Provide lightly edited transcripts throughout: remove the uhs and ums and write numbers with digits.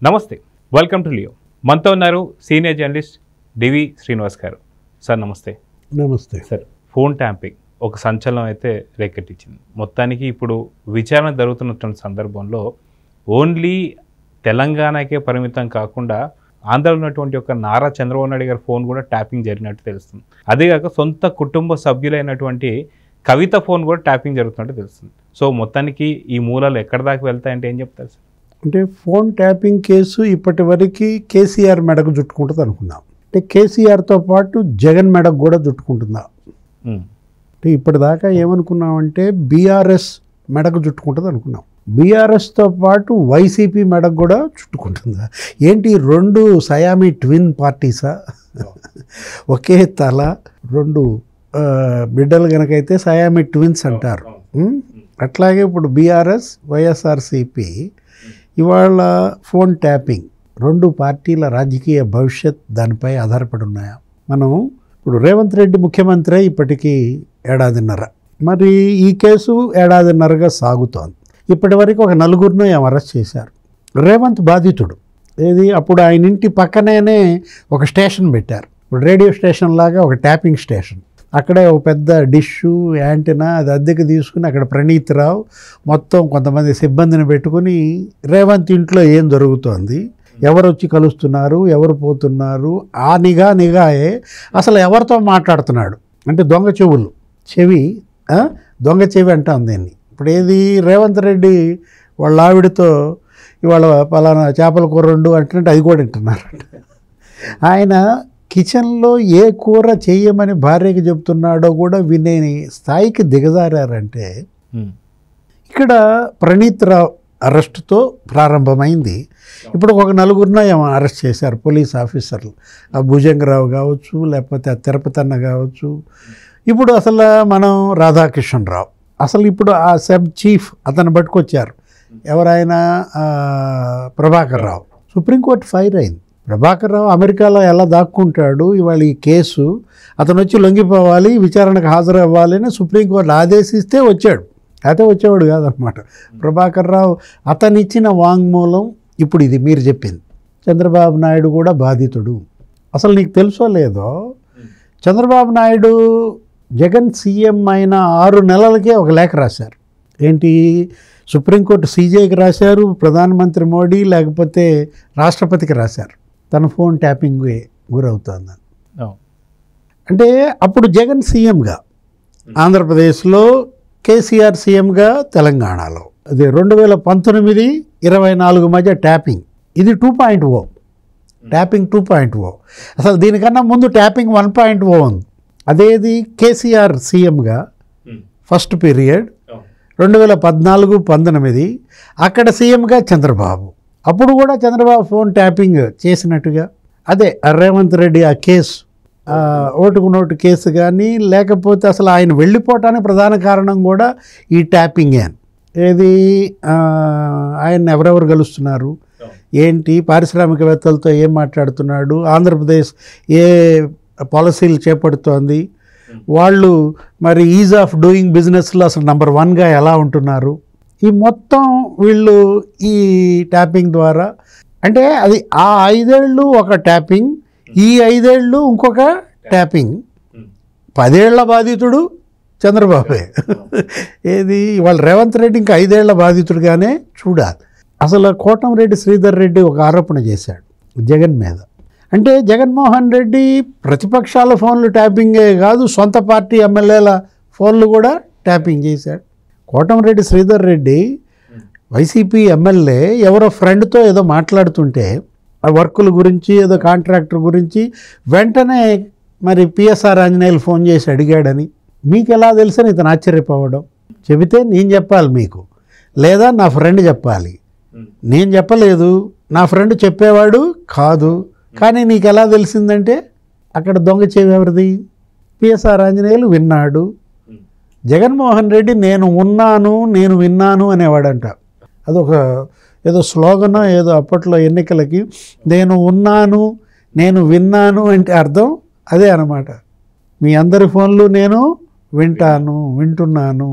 నమస్తే, welcome to Leo. మనతో ఉన్నారు సీనియర్ జర్నలిస్ట్ డివి శ్రీనివాస్ గారు. సార్ నమస్తే. నమస్తే సార్, ఫోన్ ట్యాంపింగ్ ఒక సంచలనం అయితే రేకెట్టించింది. మొత్తానికి ఇప్పుడు విచారణ జరుగుతున్నటువంటి సందర్భంలో ఓన్లీ తెలంగాణకే పరిమితం కాకుండా ఆంధ్రలో ఉన్నటువంటి ఒక నారా చంద్రబాబు నాయుడు గారి ఫోన్ కూడా ట్యాపింగ్ జరిగినట్టు తెలుస్తుంది. అదేగాక సొంత కుటుంబ సభ్యులైనటువంటి కవిత ఫోన్ కూడా ట్యాపింగ్ జరుగుతున్నట్టు తెలుస్తుంది. సో మొత్తానికి ఈ మూలాలు ఎక్కడి దాకా వెళ్తాయంటే ఏం చెప్తారు సార్? అంటే ఫోన్ ట్యాపింగ్ కేసు ఇప్పటి వరకు కేసీఆర్ మెడకు చుట్టుకుంటుంది అనుకున్నాం. అంటే కేసీఆర్తో పాటు జగన్ మెడకు కూడా చుట్టుకుంటుందా అంటే ఇప్పటిదాకా ఏమనుకున్నామంటే బీఆర్ఎస్ మెడకు చుట్టుకుంటుంది అనుకున్నాం. బీఆర్ఎస్తో పాటు వైసీపీ మెడకు కూడా చుట్టుకుంటుందా? ఏంటి రెండు సయామీ ట్విన్ పార్టీసా? ఒకే తల రెండు బిడ్డలు కనుకైతే సయామీ ట్విన్స్ అంటారు. అట్లాగే ఇప్పుడు బీఆర్ఎస్ వైఎస్ఆర్సీపీ ఇవాళ ఫోన్ ట్యాపింగ్ రెండు పార్టీల రాజకీయ భవిష్యత్ దానిపై ఆధారపడి ఉన్నాయా? మనం ఇప్పుడు రేవంత్ రెడ్డి ముఖ్యమంత్రి ఇప్పటికీ ఏడాదిన్నర, మరి ఈ కేసు ఏడాదిన్నరగా సాగుతోంది. ఇప్పటి వరకు ఒక నలుగురిని అరెస్ట్ చేశారు. రేవంత్ బాధితుడు. ఏది అప్పుడు ఆయన ఇంటి పక్కనే ఒక స్టేషన్ పెట్టారు, రేడియో స్టేషన్ లాగా ఒక ట్యాపింగ్ స్టేషన్. అక్కడే ఒక పెద్ద డిష్షు యాంటెనా అది అద్దెకి తీసుకుని అక్కడ ప్రణీత్ రావు మొత్తం కొంతమంది సిబ్బందిని పెట్టుకుని రేవంత్ ఇంట్లో ఏం జరుగుతోంది, ఎవరు వచ్చి కలుస్తున్నారు, ఎవరు పోతున్నారు, ఆ నిఘాయే అసలు ఎవరితో మాట్లాడుతున్నాడు అంటే దొంగ చెవి అంటాం దీన్ని. ఇప్పుడు ఏది రేవంత్ రెడ్డి వాళ్ళ ఆవిడతో ఇవాళ పలానా చేపల కూర వండు అంటే అది కూడా వింటున్నారంట. ఆయన కిచెన్లో ఏ కూర చేయమని భార్యకి చెప్తున్నాడో కూడా వినే స్థాయికి దిగజారంటే ఇక్కడ ప్రణీత్ రావు అరెస్టుతో ప్రారంభమైంది. ఇప్పుడు ఒక నలుగురిన అరెస్ట్ చేశారు పోలీస్ ఆఫీసర్లు. ఆ భుజంగరావు కావచ్చు, లేకపోతే ఆ తిరుపతన్న కావచ్చు. ఇప్పుడు అసలు మనం రాధాకిషన్ రావు అసలు ఇప్పుడు ఆ సబ్ చీఫ్ అతను పట్టుకొచ్చారు. ఎవరైనా ప్రభాకర్ రావు. సుప్రీంకోర్టు ఫైర్ అయింది. ప్రభాకర్ రావు అమెరికాలో ఎలా దాక్కుంటాడు, ఇవాళ ఈ కేసు అతను వచ్చి లొంగిపోవాలి, విచారణకు హాజరు అవ్వాలి అని సుప్రీంకోర్టు ఆదేశిస్తే వచ్చాడు. అయితే వచ్చేవాడు కాదనమాట. ప్రభాకర్ రావు అతను ఇచ్చిన వాంగ్మూలం ఇప్పుడు ఇది మీరు చెప్పింది. చంద్రబాబు నాయుడు కూడా బాధితుడు. అసలు నీకు తెలుసో లేదో, చంద్రబాబు నాయుడు జగన్ సీఎం అయిన 6 నెలలకే ఒక లేఖ రాశారు. ఏంటి, సుప్రీంకోర్టు సీజేకి రాశారు, ప్రధానమంత్రి మోడీ లేకపోతే రాష్ట్రపతికి రాశారు తన ఫోన్ ట్యాపింగ్ గురవుతుందని. అంటే అప్పుడు జగన్ సీఎంగా ఆంధ్రప్రదేశ్లో, కేసీఆర్ సీఎంగా తెలంగాణలో. అదే 2019-24 మధ్య ట్యాపింగ్ ఇది 2.0, ట్యాపింగ్ 2.0. అసలు దీనికన్నా ముందు ట్యాపింగ్ 1.0 ఉంది. అదేది కేసీఆర్ సీఎంగా ఫస్ట్ పీరియడ్ 2014-19 అక్కడ సీఎంగా చంద్రబాబు. అప్పుడు కూడా చంద్రబాబు ఫోన్ ట్యాపింగ్ చేసినట్టుగా. అదే రేవంత్ రెడ్డి ఆ కేసు, ఓటుకు నోటు కేసు కానీ, లేకపోతే అసలు ఆయన వెళ్ళిపోవటానికి ప్రధాన కారణం కూడా ఈ ట్యాపింగే. ఏది ఆయన ఎవరెవరు కలుస్తున్నారు, ఏంటి, పారిశ్రామికవేత్తలతో ఏం మాట్లాడుతున్నాడు, ఆంధ్రప్రదేశ్ ఏ పాలసీలు చేపడుతోంది, వాళ్ళు మరి ఈజ్ ఆఫ్ డూయింగ్ బిజినెస్లో అసలు నెంబర్ 1గా ఎలా ఉంటున్నారు, ఈ మొత్తం వీళ్ళు ఈ ట్యాపింగ్ ద్వారా. అంటే అది ఆ 5 ఏళ్ళు ఒక ట్యాపింగ్, ఈ 5 ఏళ్ళు ఇంకొక ట్యాపింగ్. 10 ఏళ్ల బాధితుడు చంద్రబాబే. ఏది ఇవాళ రేవంత్ రెడ్డి ఇంకా 5 ఏళ్ల బాధితుడుగానే చూడాలి. అసలు కోటంరెడ్డి శ్రీధర్ రెడ్డి ఒక ఆరోపణ చేశాడు జగన్ మీద. అంటే జగన్మోహన్ రెడ్డి ప్రతిపక్షాల ఫోన్లు ట్యాపింగే కాదు, సొంత పార్టీ ఎమ్మెల్యేల ఫోన్లు కూడా ట్యాపింగ్ చేశాడు. కోటంరెడ్డి శ్రీధర్ రెడ్డి వైసీపీ ఎమ్మెల్యే ఎవరో ఫ్రెండ్తో ఏదో మాట్లాడుతుంటే ఆ వర్కుల గురించి, ఏదో కాంట్రాక్టర్ గురించి వెంటనే మరి పిఎస్ఆర్ ఆంజనేయులు ఫోన్ చేసి అడిగాడని మీకు ఎలా తెలుసని ఇతను ఆశ్చర్యపోవడం. చెబితే నేను చెప్పాలి మీకు, లేదా నా ఫ్రెండ్ చెప్పాలి. నేను చెప్పలేదు, నా ఫ్రెండ్ చెప్పేవాడు కాదు, కానీ నీకు ఎలా తెలిసిందంటే అక్కడ దొంగ చెవి ఎవరిది? పిఎస్ఆర్ ఆంజనేయులు విన్నాడు. జగన్మోహన్ రెడ్డి నేను విన్నాను అనేవాడంట. అదొక ఏదో స్లోగనో ఏదో అప్పట్లో ఎన్నికలకి, నేను విన్నాను అంటే అర్థం అదే అన్నమాట. మీ అందరి ఫోన్లు నేను వింటున్నాను.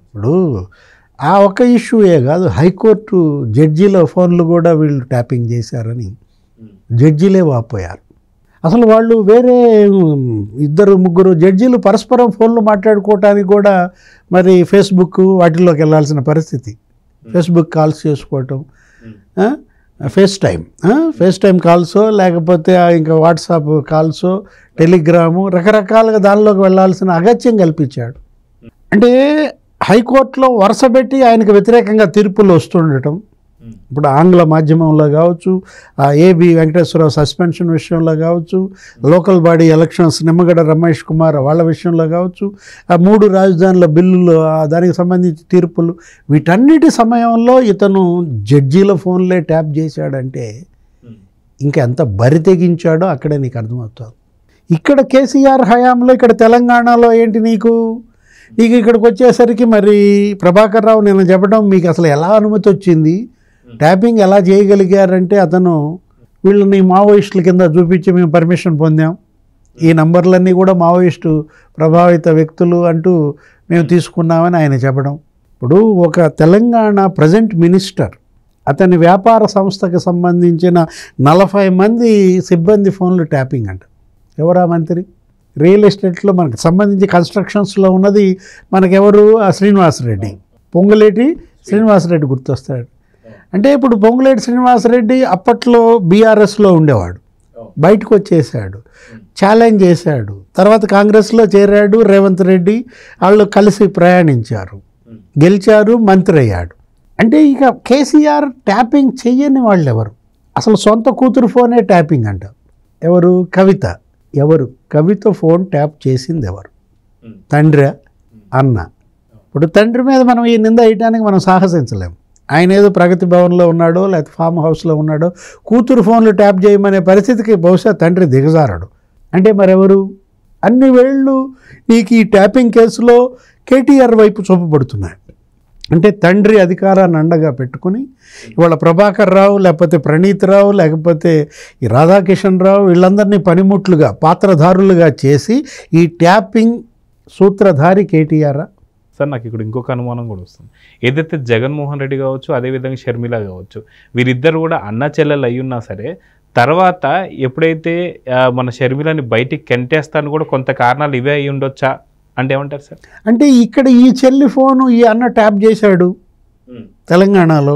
ఇప్పుడు ఆ ఒక్క ఇష్యూయే కాదు, హైకోర్టు జడ్జీల ఫోన్లు కూడా వీళ్ళు ట్యాపింగ్ చేశారని జడ్జీలే వాపోయారు. అసలు వాళ్ళు వేరే 2-3 జడ్జీలు పరస్పరం ఫోన్లు మాట్లాడుకోవటానికి కూడా మరి ఫేస్బుక్ వాటిల్లోకి వెళ్ళాల్సిన పరిస్థితి. ఫేస్బుక్ కాల్స్ చేసుకోవటం, ఫేస్ టైం కాల్సో లేకపోతే ఇంకా వాట్సాప్ కాల్సో, టెలిగ్రాము, రకరకాలుగా దానిలోకి వెళ్ళాల్సిన అగత్యం కల్పించాడు. అంటే హైకోర్టులో వరుసపెట్టి ఆయనకు వ్యతిరేకంగా తీర్పులు వస్తుండటం, ఇప్పుడు ఆంగ్ల మాధ్యమంలో కావచ్చు, ఏబి వెంకటేశ్వరరావు సస్పెన్షన్ విషయంలో కావచ్చు, local body elections Nimmagadda Ramesh Kumar వాళ్ళ విషయంలో కావచ్చు, 3 రాజధానుల బిల్లులు దానికి సంబంధించి తీర్పులు, వీటన్నిటి సమయంలో ఇతను జడ్జీల ఫోన్లే ట్యాప్ చేశాడంటే ఇంకెంత బరి తెగించాడో అక్కడే నీకు అర్థమవుతుంది. ఇక్కడ కేసీఆర్ హయాంలో ఇక్కడ తెలంగాణలో ఏంటి నీకు ఇక్కడికి వచ్చేసరికి మరి ప్రభాకర్ రావు నేను చెప్పడం మీకు అసలు ఎలా అనుమతి వచ్చింది, ట్యాపింగ్ ఎలా చేయగలిగారంటే అతను వీళ్ళని మావోయిస్టుల కింద చూపించి మేము పర్మిషన్ పొందాం, ఈ నంబర్లన్నీ కూడా మావోయిస్టు ప్రభావిత వ్యక్తులు అంటూ మేము తీసుకున్నామని ఆయన చెప్పడం. ఇప్పుడు ఒక తెలంగాణ ప్రజెంట్ మినిస్టర్ అతని వ్యాపార సంస్థకు సంబంధించిన 40 మంది సిబ్బంది ఫోన్లు ట్యాపింగ్ అంట. ఎవరా మంత్రి? రియల్ ఎస్టేట్లో మనకు సంబంధించి కన్స్ట్రక్షన్స్లో ఉన్నది మనకెవరు? శ్రీనివాసరెడ్డి, పొంగులేటి శ్రీనివాసరెడ్డి గుర్తొస్తాడు. అంటే ఇప్పుడు పొంగులేటి శ్రీనివాసరెడ్డి అప్పట్లో బీఆర్ఎస్లో ఉండేవాడు, బయటకు వచ్చేసాడు, ఛాలెంజ్ చేశాడు, తర్వాత కాంగ్రెస్లో చేరాడు, రేవంత్ రెడ్డి వాళ్ళు కలిసి ప్రయాణించారు, గెలిచారు, మంత్రి అయ్యాడు. అంటే ఇక కేసీఆర్ ట్యాపింగ్ చెయ్యని వాళ్ళు ఎవరు? అసలు సొంత కూతురు ఫోనే ట్యాపింగ్ అంట. ఎవరు? కవిత. ఎవరు? కవిత ఫోన్ ట్యాప్ చేసింది ఎవరు? తండ్రి, అన్న. ఇప్పుడు తండ్రి మీద మనం ఈ నింద వేయటానికి మనం సాహసించలేము. ఆయన ఏదో ప్రగతి భవన్లో ఉన్నాడో లేకపోతే ఫామ్ హౌస్లో ఉన్నాడో కూతురు ఫోన్లు ట్యాప్ చేయమనే పరిస్థితికి బహుశా తండ్రి దిగజారాడు. అంటే మరెవరు? అన్ని వేళ్ళు నీకు ఈ ట్యాపింగ్ కేసులో కేటీఆర్ వైపు చూపబడుతున్నాయి. అంటే తండ్రి అధికారాన్ని అండగా పెట్టుకుని ఇవాళ ప్రభాకర్ రావు లేకపోతే ప్రణీత్ రావు లేకపోతే ఈ రాధాకిషన్ రావు వీళ్ళందరినీ పనిముట్లుగా పాత్రధారులుగా చేసి ఈ ట్యాపింగ్ సూత్రధారి కేటీఆర్. సార్ నాకు ఇక్కడ ఇంకొక అనుమానం కూడా వస్తుంది. ఏదైతే జగన్మోహన్ రెడ్డి కావచ్చు, అదేవిధంగా షర్మిల కావచ్చు, వీరిద్దరు కూడా అన్న చెల్లెలు అయ్యున్నా సరే తర్వాత ఎప్పుడైతే మన షర్మిలని బయటికి కెంటేస్తాను కూడా కొంత కారణాలు ఇవే అయ్యి ఉండొచ్చా అంటే ఏమంటారు సార్? అంటే ఇక్కడ ఈ చెల్లి ఫోను ఈ అన్న ట్యాప్ చేశాడు తెలంగాణలో,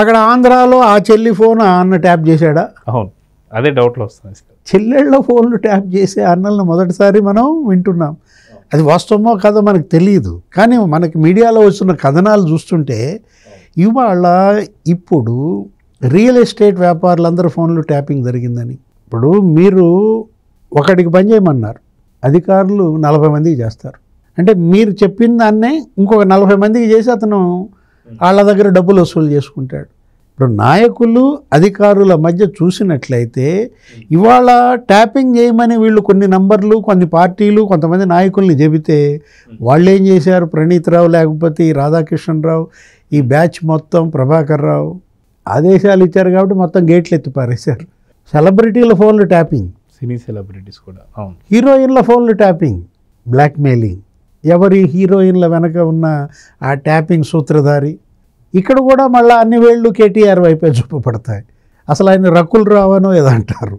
అక్కడ ఆంధ్రాలో ఆ చెల్లి ఫోన్ ఆ అన్న ట్యాప్ చేశాడా? అవును, అదే డౌట్లో వస్తుంది సార్. చెల్లెళ్ళ ఫోన్లు ట్యాప్ చేసే అన్నలను మొదటిసారి మనం వింటున్నాం. అది వాస్తవమో కాదో మనకు తెలియదు, కానీ మనకి మీడియాలో వస్తున్న కథనాలు చూస్తుంటే ఇవాళ ఇప్పుడు రియల్ ఎస్టేట్ వ్యాపారులందరూ ఫోన్లు ట్యాపింగ్ జరిగిందని. ఇప్పుడు మీరు ఒకటికి పని చేయమన్నారు, అధికారులు 40 మందికి చేస్తారు. అంటే మీరు చెప్పిన దాన్నే ఇంకొక 40 మందికి చేసి అతను వాళ్ళ దగ్గర డబ్బులు వసూలు చేసుకుంటాడు. ఇప్పుడు నాయకులు అధికారుల మధ్య చూసినట్లయితే ఇవాళ ట్యాపింగ్ చేయమని వీళ్ళు కొన్ని నంబర్లు కొన్ని పార్టీలు కొంతమంది నాయకుల్ని చెబితే వాళ్ళు ఏం చేశారు? ప్రణీత్ రావు లేకపోతే ఈ రాధాకిషన్ రావు ఈ బ్యాచ్ మొత్తం ప్రభాకర్ రావు ఆదేశాలు ఇచ్చారు కాబట్టి మొత్తం గేట్లు ఎత్తి పారేశారు. సెలబ్రిటీల ఫోన్లు ట్యాపింగ్, సినీ సెలబ్రిటీస్ కూడా, అవును, హీరోయిన్ల ఫోన్లు ట్యాపింగ్, బ్లాక్మెయిలింగ్. ఎవరి హీరోయిన్ల వెనక ఉన్న ఆ ట్యాపింగ్ సూత్రధారి? ఇక్కడ కూడా మళ్ళీ అన్ని వేళ్ళు కేటీఆర్ వైపే చూపబడతాయి. అసలు ఆయన రకుల్ రావనో ఏదో అంటారు,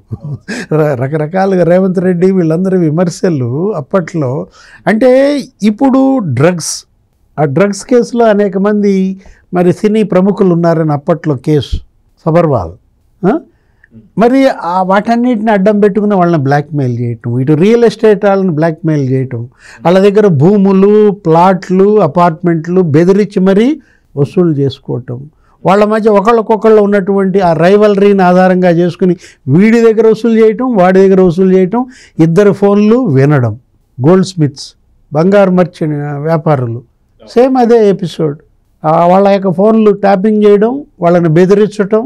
రకరకాలుగా రేవంత్ రెడ్డి వీళ్ళందరి విమర్శలు అప్పట్లో. అంటే ఇప్పుడు డ్రగ్స్, ఆ డ్రగ్స్ కేసులో అనేక మంది మరి సినీ ప్రముఖులు ఉన్నారని అప్పట్లో కేసు సబర్వాల్. మరి ఆ వాటన్నిటిని అడ్డం పెట్టుకుని వాళ్ళని బ్లాక్మెయిల్ చేయటం, ఇటు రియల్ ఎస్టేట్ వాళ్ళని బ్లాక్మెయిల్ చేయటం, వాళ్ళ దగ్గర భూములు ప్లాట్లు అపార్ట్మెంట్లు బెదిరించి మరీ వసూలు చేసుకోవటం, వాళ్ళ మధ్య ఒకళ్ళకొకళ్ళు ఉన్నటువంటి ఆ రైవలరీని ఆధారంగా చేసుకుని వీడి దగ్గర వసూలు చేయటం వాడి దగ్గర వసూలు చేయటం, ఇద్దరు ఫోన్లు వినడం. గోల్డ్ స్మిత్స్, బంగారు మర్చెంట్ వ్యాపారులు సేమ్ అదే ఎపిసోడ్. వాళ్ళ యొక్క ఫోన్లు ట్యాపింగ్ చేయడం, వాళ్ళని బెదిరించటం,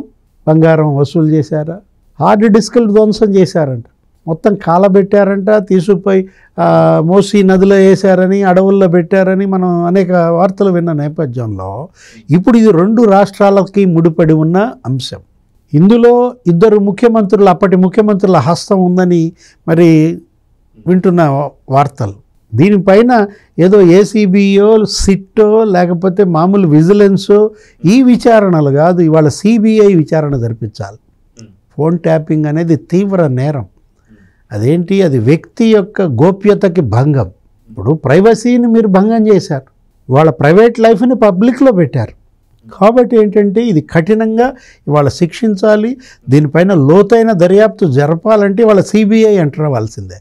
బంగారం వసూలు చేశారా, హార్డ్ డిస్కులు ధ్వంసం చేశారంట, మొత్తం కాలబెట్టారంట, తీసుకుపోయి మోసీ నదిలో వేశారని అడవుల్లో పెట్టారని మనం అనేక వార్తలు విన్న నేపథ్యంలో ఇప్పుడు ఇది 2 రాష్ట్రాలకి ముడిపడి ఉన్న అంశం. ఇందులో 2 ముఖ్యమంత్రులు, అప్పటి ముఖ్యమంత్రుల హస్తం ఉందని మరి వింటున్న వార్తలు. దీనిపైన ఏదో ఏసీబీయో సిట్టో లేకపోతే మామూలు విజిలెన్సో ఈ విచారణలు కాదు, ఇవాళ సిబిఐ విచారణ జరిపించాలి. ఫోన్ ట్యాపింగ్ అనేది తీవ్ర నేరం. అదేంటి, అది వ్యక్తి యొక్క గోప్యతకి భంగం. ఇప్పుడు ప్రైవసీని మీరు భంగం చేశారు, వాళ్ళ ప్రైవేట్ లైఫ్ని పబ్లిక్లో పెట్టారు. కాబట్టి ఏంటంటే ఇది కఠినంగా ఇవాళ శిక్షించాలి. దీనిపైన లోతైన దర్యాప్తు జరపాలంటే ఇవాళ సిబిఐ ఎంటర్ అవ్వాల్సిందే.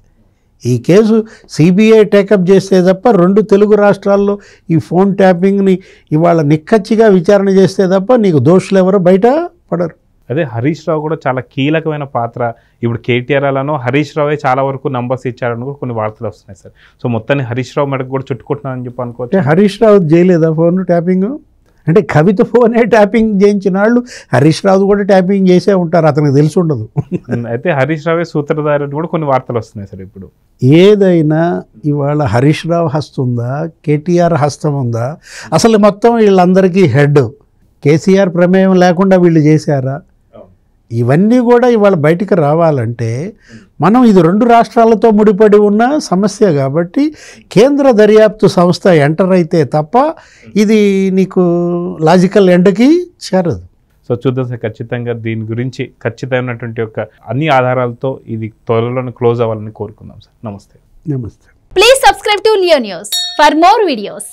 ఈ కేసు సిబిఐ టేకప్ చేస్తే తప్ప 2 తెలుగు రాష్ట్రాల్లో ఈ ఫోన్ ట్యాపింగ్ని ఇవాళ నిక్కచ్చిగా విచారణ చేస్తే తప్ప నీకు దోషులు ఎవరో బయట పడరు. అదే హరీష్ రావు కూడా చాలా కీలకమైన పాత్ర. ఇప్పుడు కేటీఆర్ అలానో హరీష్ రావే చాలా వరకు నంబర్స్ ఇచ్చారని కూడా కొన్ని వార్తలు వస్తున్నాయి సార్. సో మొత్తాన్ని హరీష్ రావు మెడకు కూడా చుట్టుకుంటున్నారని చెప్పి అనుకోవచ్చు. హరీష్ రావు చేయలేదా ఫోన్ ట్యాపింగ్? అంటే కవిత ఫోనే ట్యాపింగ్ చేయించిన వాళ్ళు హరీష్ రావు కూడా ట్యాపింగ్ చేసే ఉంటారు, అతనికి తెలిసి ఉండదు. అయితే హరీష్ రావే సూత్రధారి కూడా కొన్ని వార్తలు వస్తున్నాయి సార్. ఇప్పుడు ఏదైనా ఇవాళ హరీష్ రావు హస్తం ఉందా, కేటీఆర్ హస్తం ఉందా? అసలు మొత్తం వీళ్ళందరికీ హెడ్ కేసీఆర్ ప్రమేయం లేకుండా వీళ్ళు చేశారా? ఇవన్నీ కూడా ఇవాళ బయటికి రావాలంటే మనం ఇది 2 రాష్ట్రాలతో ముడిపడి ఉన్న సమస్య కాబట్టి కేంద్ర దర్యాప్తు సంస్థ ఎంటర్ అయితే తప్ప ఇది నీకు లాజికల్ ఎండ్కి చేరదు. సో చూద్దాం సార్, ఖచ్చితంగా దీని గురించి ఖచ్చితమైనటువంటి అన్ని ఆధారాలతో ఇది త్వరలోనే క్లోజ్ అవ్వాలని కోరుకుందాం సార్. నమస్తే. నమస్తే. Please subscribe to Leo News for more videos.